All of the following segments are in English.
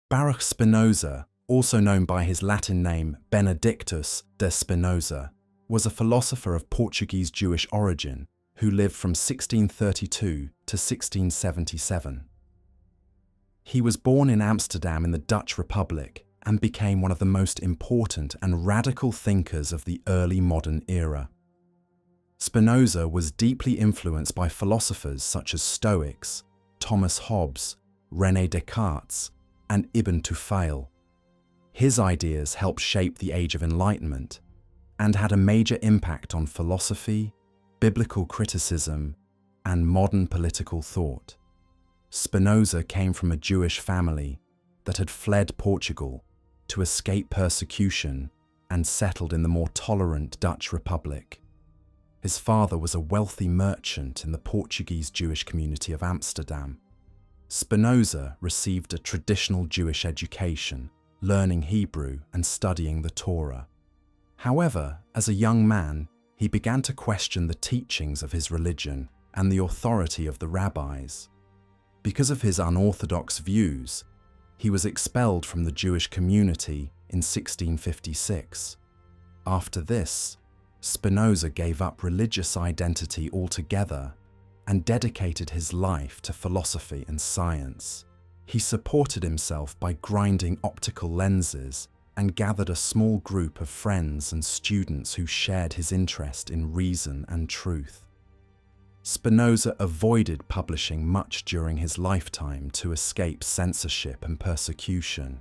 Baruch Spinoza, also known by his Latin name Benedictus de Spinoza, was a philosopher of Portuguese Jewish origin who lived from 1632 to 1677. He was born in Amsterdam in the Dutch Republic and became one of the most important and radical thinkers of the early modern era. Spinoza was deeply influenced by philosophers such as Stoics, Thomas Hobbes, René Descartes, and Ibn Tufayl. His ideas helped shape the Age of Enlightenment and had a major impact on philosophy, biblical criticism, and modern political thought. Spinoza came from a Jewish family that had fled Portugal to escape persecution and settled in the more tolerant Dutch Republic. His father was a wealthy merchant in the Portuguese Jewish community of Amsterdam. Spinoza received a traditional Jewish education, learning Hebrew and studying the Torah. However, as a young man, he began to question the teachings of his religion and the authority of the rabbis. Because of his unorthodox views, he was expelled from the Jewish community in 1656. After this, Spinoza gave up religious identity altogether and dedicated his life to philosophy and science. He supported himself by grinding optical lenses and gathered a small group of friends and students who shared his interest in reason and truth. Spinoza avoided publishing much during his lifetime to escape censorship and persecution.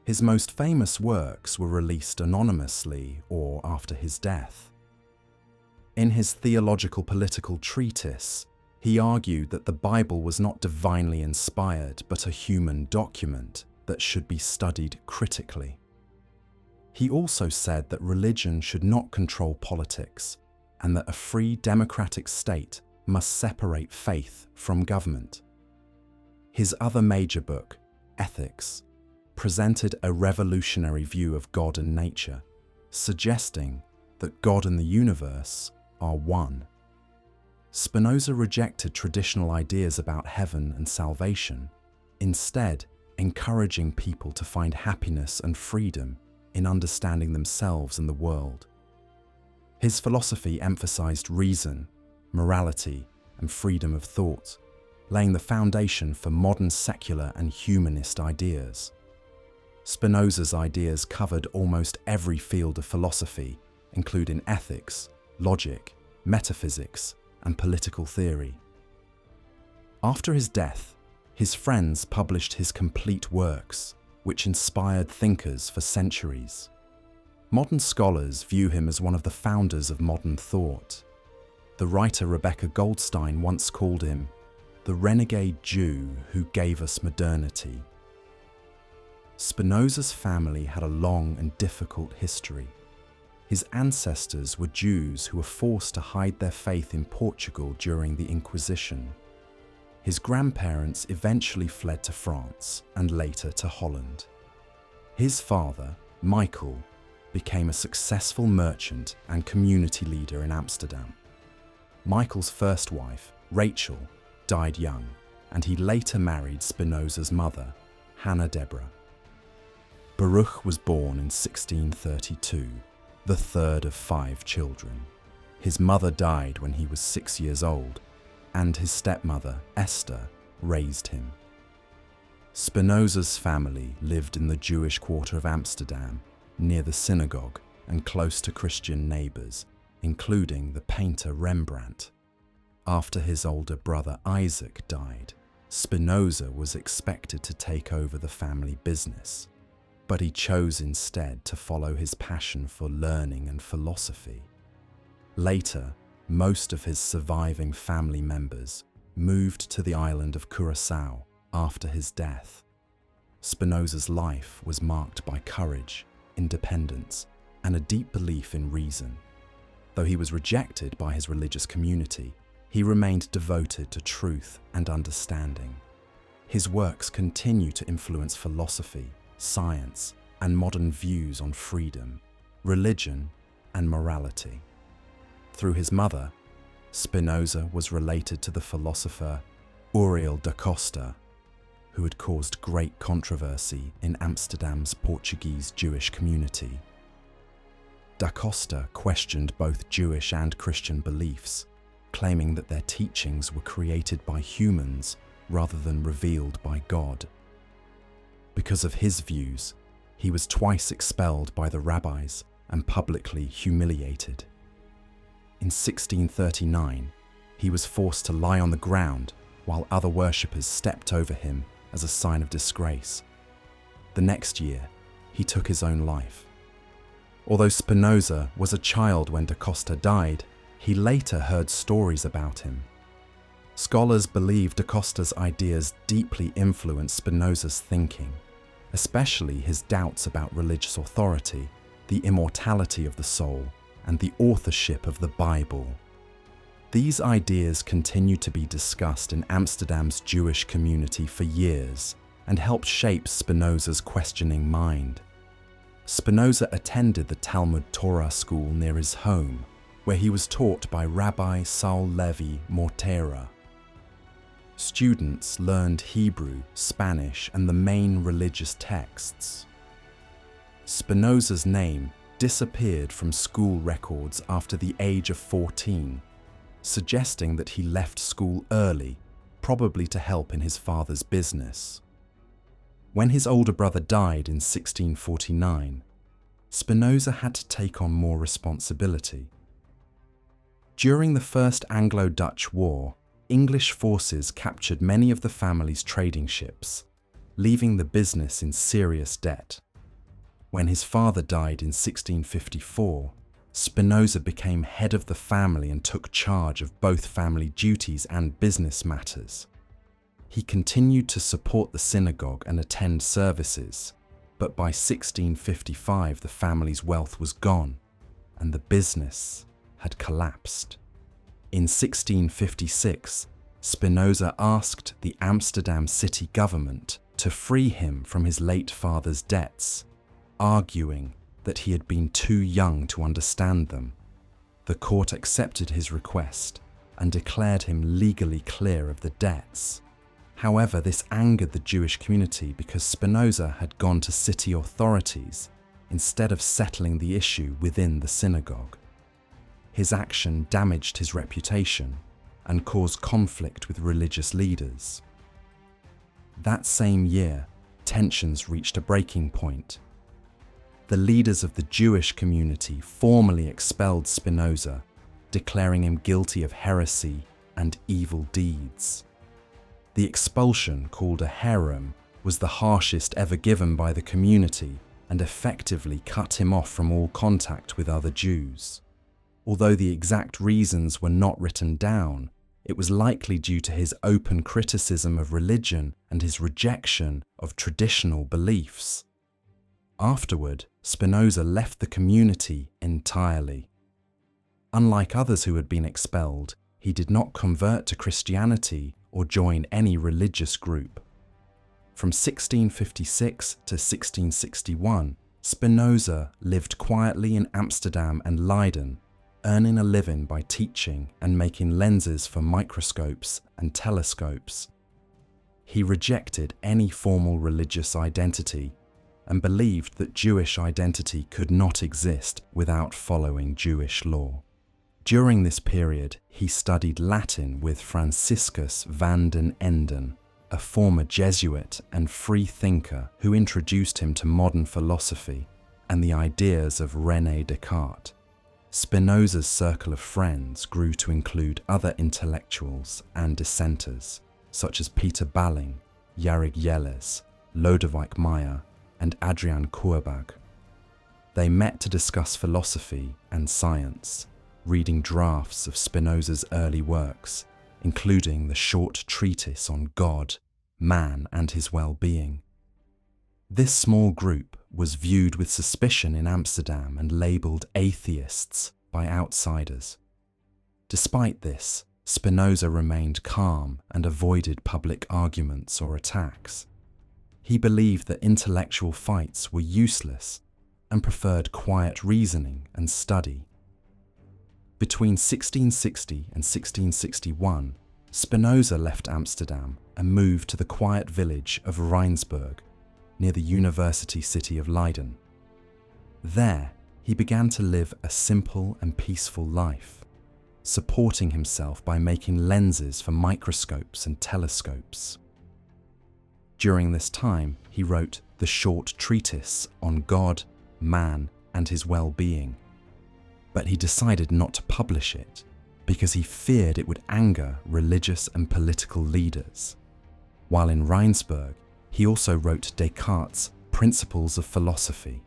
His most famous works were released anonymously or after his death. In his theological political treatise, he argued that the Bible was not divinely inspired but a human document that should be studied critically. He also said that religion should not control politics and that a free democratic state must separate faith from government. His other major book, Ethics, presented a revolutionary view of God and nature, suggesting that God and the universe are one. Spinoza rejected traditional ideas about heaven and salvation, instead encouraging people to find happiness and freedom in understanding themselves and the world. His philosophy emphasized reason, morality, and freedom of thought, laying the foundation for modern secular and humanist ideas. Spinoza's ideas covered almost every field of philosophy, including ethics, logic, metaphysics, and political theory. After his death, his friends published his complete works, which inspired thinkers for centuries. Modern scholars view him as one of the founders of modern thought. The writer Rebecca Goldstein once called him the renegade Jew who gave us modernity. Spinoza's family had a long and difficult history. His ancestors were Jews who were forced to hide their faith in Portugal during the Inquisition. His grandparents eventually fled to France and later to Holland. His father, Michael, became a successful merchant and community leader in Amsterdam. Michael's first wife, Rachel, died young, and he later married Spinoza's mother, Hannah Deborah. Baruch was born in 1632, the third of 5 children. His mother died when he was 6 years old, and his stepmother, Esther, raised him. Spinoza's family lived in the Jewish quarter of Amsterdam, near the synagogue and close to Christian neighbors, including the painter Rembrandt. After his older brother Isaac died, Spinoza was expected to take over the family business, but he chose instead to follow his passion for learning and philosophy. Later, most of his surviving family members moved to the island of Curaçao after his death. Spinoza's life was marked by courage, independence, and a deep belief in reason. Though he was rejected by his religious community, he remained devoted to truth and understanding. His works continue to influence philosophy, science, and modern views on freedom, religion, and morality. Through his mother, Spinoza was related to the philosopher Uriel da Costa. who had caused great controversy in Amsterdam's Portuguese Jewish community. Da Costa questioned both Jewish and Christian beliefs, claiming that their teachings were created by humans rather than revealed by God. Because of his views, he was twice expelled by the rabbis and publicly humiliated. In 1639, he was forced to lie on the ground while other worshippers stepped over him as a sign of disgrace. The next year, he took his own life. Although Spinoza was a child when da Costa died, he later heard stories about him. Scholars believe da Costa's ideas deeply influenced Spinoza's thinking, especially his doubts about religious authority, the immortality of the soul, and the authorship of the Bible. These ideas continued to be discussed in Amsterdam's Jewish community for years and helped shape Spinoza's questioning mind. Spinoza attended the Talmud Torah school near his home, where he was taught by Rabbi Saul Levi Mortera. Students learned Hebrew, Spanish, and the main religious texts. Spinoza's name disappeared from school records after the age of 14, suggesting that he left school early, probably to help in his father's business. When his older brother died in 1649, Spinoza had to take on more responsibility. During the First Anglo-Dutch War, English forces captured many of the family's trading ships, leaving the business in serious debt. When his father died in 1654, Spinoza became head of the family and took charge of both family duties and business matters. He continued to support the synagogue and attend services, but by 1655 the family's wealth was gone and the business had collapsed. In 1656, Spinoza asked the Amsterdam city government to free him from his late father's debts, arguing that he had been too young to understand them. The court accepted his request and declared him legally clear of the debts. However, this angered the Jewish community because Spinoza had gone to city authorities instead of settling the issue within the synagogue. His action damaged his reputation and caused conflict with religious leaders. That same year, tensions reached a breaking point. The leaders of the Jewish community formally expelled Spinoza, declaring him guilty of heresy and evil deeds. The expulsion, called a herem, was the harshest ever given by the community and effectively cut him off from all contact with other Jews. Although the exact reasons were not written down, it was likely due to his open criticism of religion and his rejection of traditional beliefs. Afterward, Spinoza left the community entirely. Unlike others who had been expelled, he did not convert to Christianity or join any religious group. From 1656 to 1661, Spinoza lived quietly in Amsterdam and Leiden, earning a living by teaching and making lenses for microscopes and telescopes. He rejected any formal religious identity and believed that Jewish identity could not exist without following Jewish law. During this period, he studied Latin with Franciscus van den Enden, a former Jesuit and free thinker who introduced him to modern philosophy and the ideas of René Descartes. Spinoza's circle of friends grew to include other intellectuals and dissenters, such as Peter Balling, Jarig Jelles, Lodewijk Meyer, and Adriaan Courbag. They met to discuss philosophy and science, reading drafts of Spinoza's early works, including the short treatise on God, man, and his well-being. This small group was viewed with suspicion in Amsterdam and labelled atheists by outsiders. Despite this, Spinoza remained calm and avoided public arguments or attacks. He believed that intellectual fights were useless and preferred quiet reasoning and study. Between 1660 and 1661, Spinoza left Amsterdam and moved to the quiet village of Rijnsburg, near the university city of Leiden. There, he began to live a simple and peaceful life, supporting himself by making lenses for microscopes and telescopes. During this time, he wrote the short treatise on God, man, and his well-being. But he decided not to publish it because he feared it would anger religious and political leaders. While in Rijnsburg, he also wrote Descartes' Principles of Philosophy,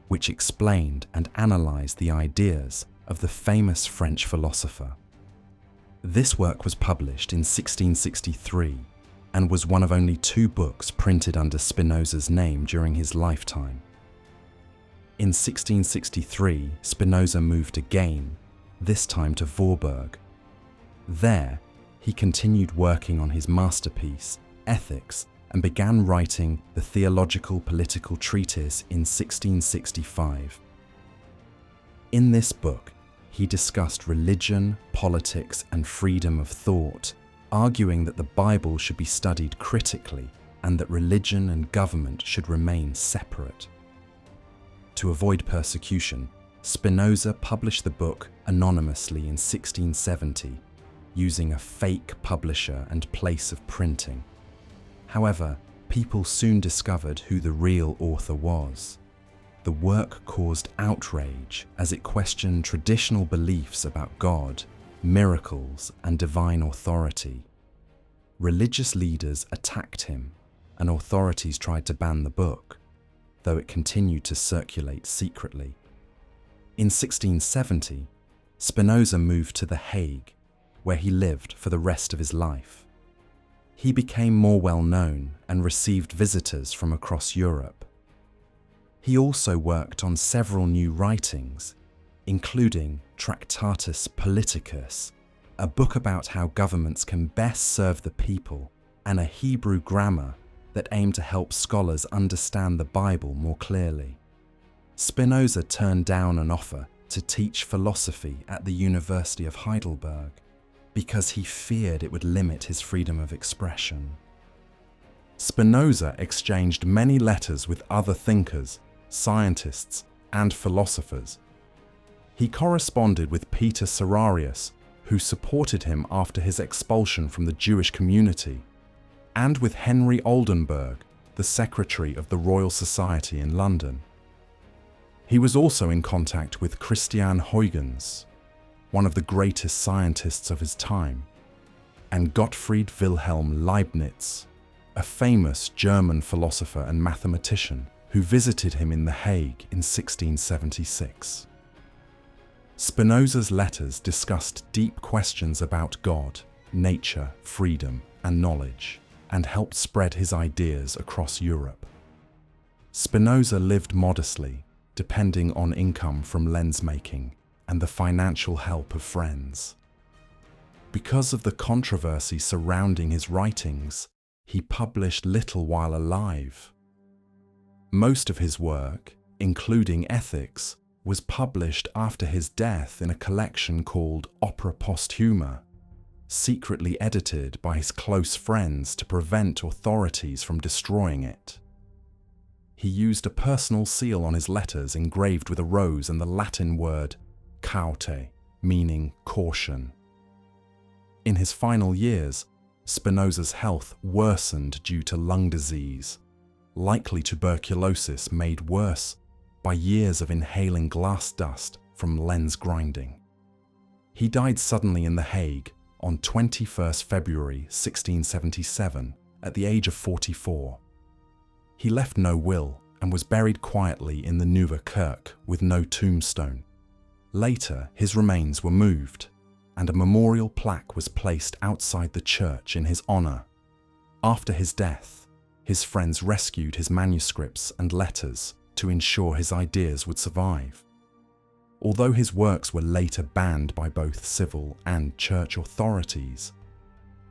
which explained and analysed the ideas of the famous French philosopher. This work was published in 1663 and was one of only 2 books printed under Spinoza's name during his lifetime. In 1663, Spinoza moved again, this time to Voorburg. There, he continued working on his masterpiece, Ethics, and began writing the theological political treatise in 1665. In this book, he discussed religion, politics, and freedom of thought, arguing that the Bible should be studied critically and that religion and government should remain separate. To avoid persecution, Spinoza published the book anonymously in 1670, using a fake publisher and place of printing. However, people soon discovered who the real author was. The work caused outrage as it questioned traditional beliefs about God, miracles, and divine authority. Religious leaders attacked him, and authorities tried to ban the book, though it continued to circulate secretly. In 1670, Spinoza moved to The Hague, where he lived for the rest of his life. He became more well-known and received visitors from across Europe. He also worked on several new writings, including Tractatus Politicus, a book about how governments can best serve the people, and a Hebrew grammar that aimed to help scholars understand the Bible more clearly. Spinoza turned down an offer to teach philosophy at the University of Heidelberg because he feared it would limit his freedom of expression. Spinoza exchanged many letters with other thinkers, scientists, and philosophers. He corresponded with Peter Serrarius, who supported him after his expulsion from the Jewish community, and with Henry Oldenburg, the secretary of the Royal Society in London. He was also in contact with Christian Huygens, one of the greatest scientists of his time, and Gottfried Wilhelm Leibniz, a famous German philosopher and mathematician who visited him in The Hague in 1676. Spinoza's letters discussed deep questions about God, nature, freedom, and knowledge, and helped spread his ideas across Europe. Spinoza lived modestly, depending on income from lens making and the financial help of friends. Because of the controversy surrounding his writings, he published little while alive. Most of his work, including Ethics, was published after his death in a collection called Opera Posthuma, secretly edited by his close friends to prevent authorities from destroying it. He used a personal seal on his letters engraved with a rose and the Latin word caute, meaning caution. In his final years, Spinoza's health worsened due to lung disease, likely tuberculosis made worse by years of inhaling glass dust from lens grinding. He died suddenly in The Hague on 21st February 1677 at the age of 44. He left no will and was buried quietly in the Nieuwe Kerk with no tombstone. Later, his remains were moved, and a memorial plaque was placed outside the church in his honor. After his death, his friends rescued his manuscripts and letters to ensure his ideas would survive. Although his works were later banned by both civil and church authorities,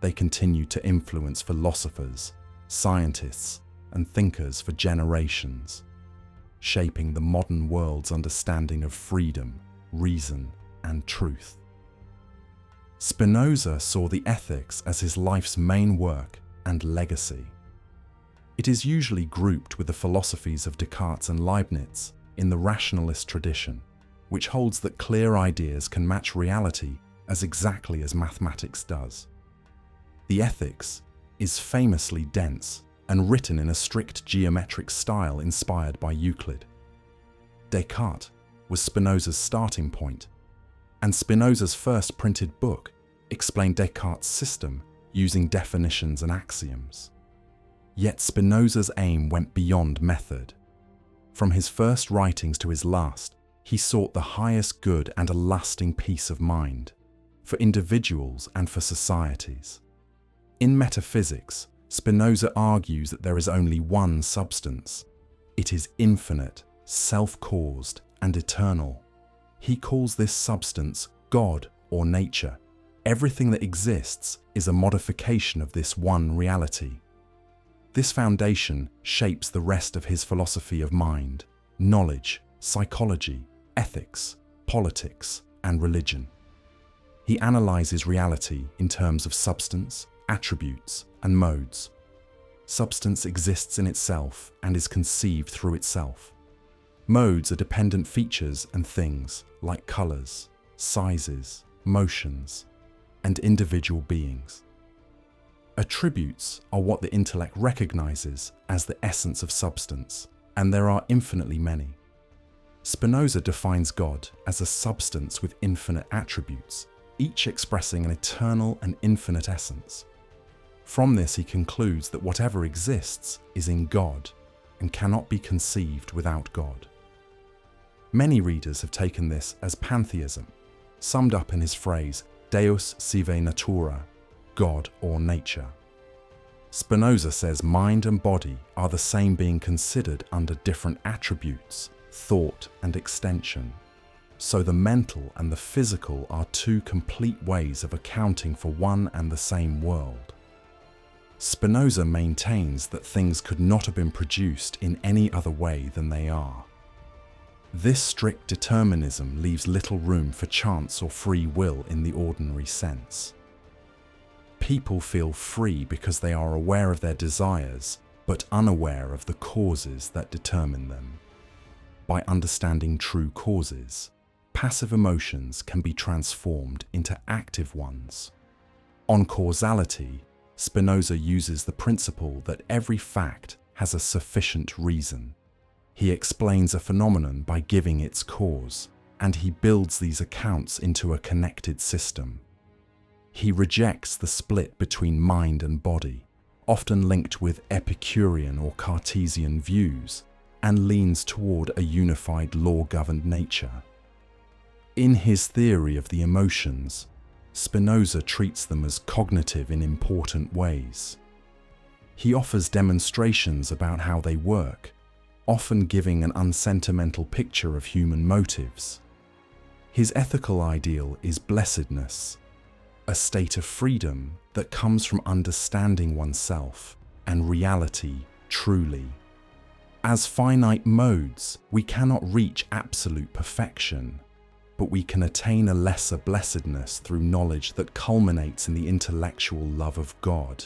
they continued to influence philosophers, scientists, and thinkers for generations, shaping the modern world's understanding of freedom, reason, and truth. Spinoza saw the Ethics as his life's main work and legacy. It is usually grouped with the philosophies of Descartes and Leibniz in the rationalist tradition, which holds that clear ideas can match reality as exactly as mathematics does. The Ethics is famously dense and written in a strict geometric style inspired by Euclid. Descartes was Spinoza's starting point, and Spinoza's first printed book explained Descartes' system using definitions and axioms. Yet Spinoza's aim went beyond method. From his first writings to his last, he sought the highest good and a lasting peace of mind, for individuals and for societies. In metaphysics, Spinoza argues that there is only one substance. It is infinite, self-caused, and eternal. He calls this substance God or nature. Everything that exists is a modification of this one reality. This foundation shapes the rest of his philosophy of mind, knowledge, psychology, ethics, politics, and religion. He analyzes reality in terms of substance, attributes, and modes. Substance exists in itself and is conceived through itself. Modes are dependent features and things like colors, sizes, motions, and individual beings. Attributes are what the intellect recognizes as the essence of substance, and there are infinitely many. Spinoza defines God as a substance with infinite attributes, each expressing an eternal and infinite essence. From this, he concludes that whatever exists is in God and cannot be conceived without God. Many readers have taken this as pantheism, summed up in his phrase, Deus sive natura, God or nature. Spinoza says mind and body are the same being considered under different attributes, thought and extension. So the mental and the physical are two complete ways of accounting for one and the same world. Spinoza maintains that things could not have been produced in any other way than they are. This strict determinism leaves little room for chance or free will in the ordinary sense. People feel free because they are aware of their desires, but unaware of the causes that determine them. By understanding true causes, passive emotions can be transformed into active ones. On causality, Spinoza uses the principle that every fact has a sufficient reason. He explains a phenomenon by giving its cause, and he builds these accounts into a connected system. He rejects the split between mind and body, often linked with Epicurean or Cartesian views, and leans toward a unified law-governed nature. In his theory of the emotions, Spinoza treats them as cognitive in important ways. He offers demonstrations about how they work, often giving an unsentimental picture of human motives. His ethical ideal is blessedness, a state of freedom that comes from understanding oneself and reality truly. As finite modes, we cannot reach absolute perfection, but we can attain a lesser blessedness through knowledge that culminates in the intellectual love of God.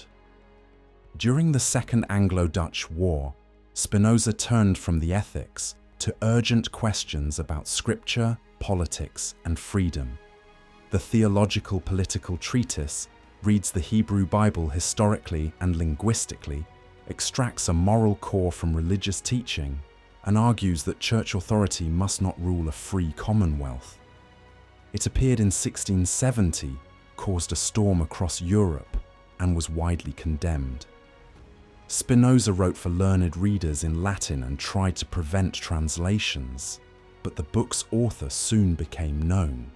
During the Second Anglo-Dutch War, Spinoza turned from the ethics to urgent questions about scripture, politics, and freedom. The theological political treatise reads the Hebrew Bible historically and linguistically, extracts a moral core from religious teaching, and argues that church authority must not rule a free commonwealth. It appeared in 1670, caused a storm across Europe, and was widely condemned. Spinoza wrote for learned readers in Latin and tried to prevent translations, but the book's author soon became known.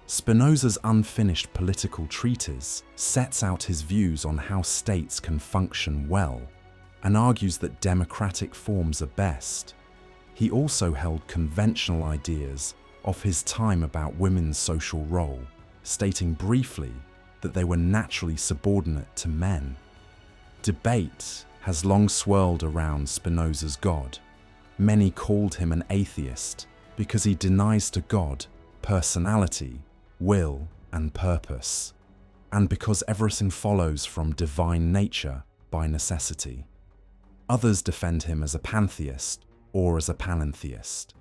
Spinoza's unfinished political treatise sets out his views on how states can function well, and argues that democratic forms are best. He also held conventional ideas of his time about women's social role, stating briefly that they were naturally subordinate to men. Debate has long swirled around Spinoza's God. Many called him an atheist because he denies to God personality, will, and purpose, and because everything follows from divine nature by necessity. Others defend him as a pantheist or as a panentheist.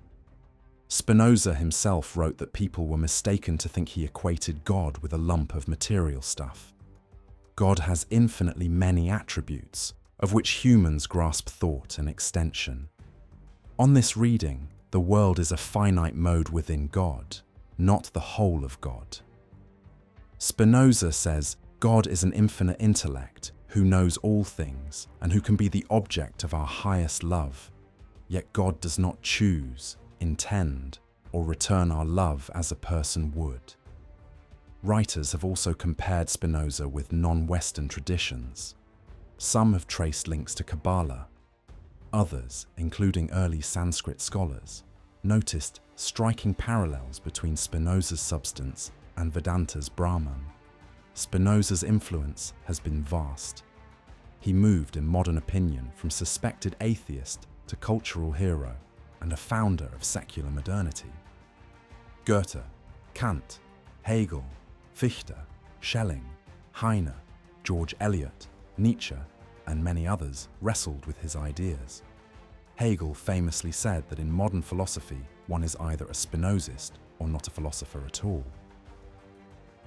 Spinoza himself wrote that people were mistaken to think he equated God with a lump of material stuff. God has infinitely many attributes, of which humans grasp thought and extension. On this reading, the world is a finite mode within God, not the whole of God. Spinoza says God is an infinite intellect who knows all things and who can be the object of our highest love. Yet God does not choose, intend, or return our love as a person would. Writers have also compared Spinoza with non-Western traditions. Some have traced links to Kabbalah. Others, including early Sanskrit scholars, noticed striking parallels between Spinoza's substance and Vedanta's Brahman. Spinoza's influence has been vast. He moved in modern opinion from suspected atheist to cultural hero and a founder of secular modernity. Goethe, Kant, Hegel, Fichte, Schelling, Heine, George Eliot, Nietzsche, and many others wrestled with his ideas. Hegel famously said that in modern philosophy, one is either a Spinozist or not a philosopher at all.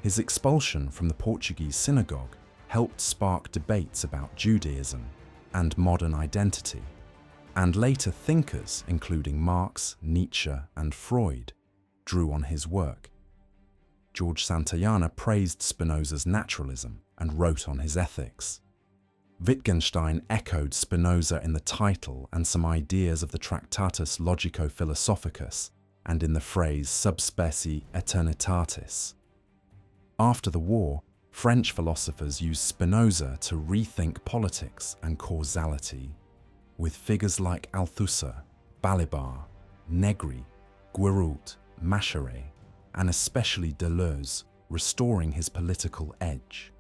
His expulsion from the Portuguese synagogue helped spark debates about Judaism and modern identity, and later thinkers, including Marx, Nietzsche, and Freud, drew on his work. George Santayana praised Spinoza's naturalism and wrote on his ethics. Wittgenstein echoed Spinoza in the title and some ideas of the Tractatus Logico-Philosophicus and in the phrase subspecie aeternitatis. After the war, French philosophers used Spinoza to rethink politics and causality, with figures like Althusser, Balibar, Negri, Guiraud, Macherey, and especially Deleuze, restoring his political edge.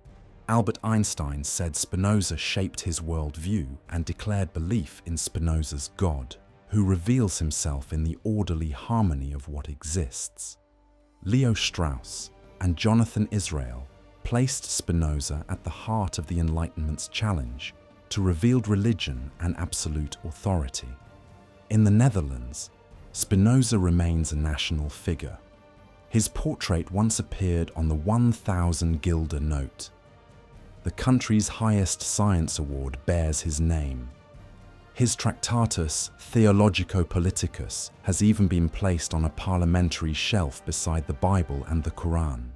Albert Einstein said Spinoza shaped his worldview and declared belief in Spinoza's God, who reveals himself in the orderly harmony of what exists. Leo Strauss and Jonathan Israel placed Spinoza at the heart of the Enlightenment's challenge to revealed religion and absolute authority. In the Netherlands, Spinoza remains a national figure. His portrait once appeared on the 1,000 guilder note. The country's highest science award bears his name. His Tractatus Theologico-Politicus has even been placed on a parliamentary shelf beside the Bible and the Quran.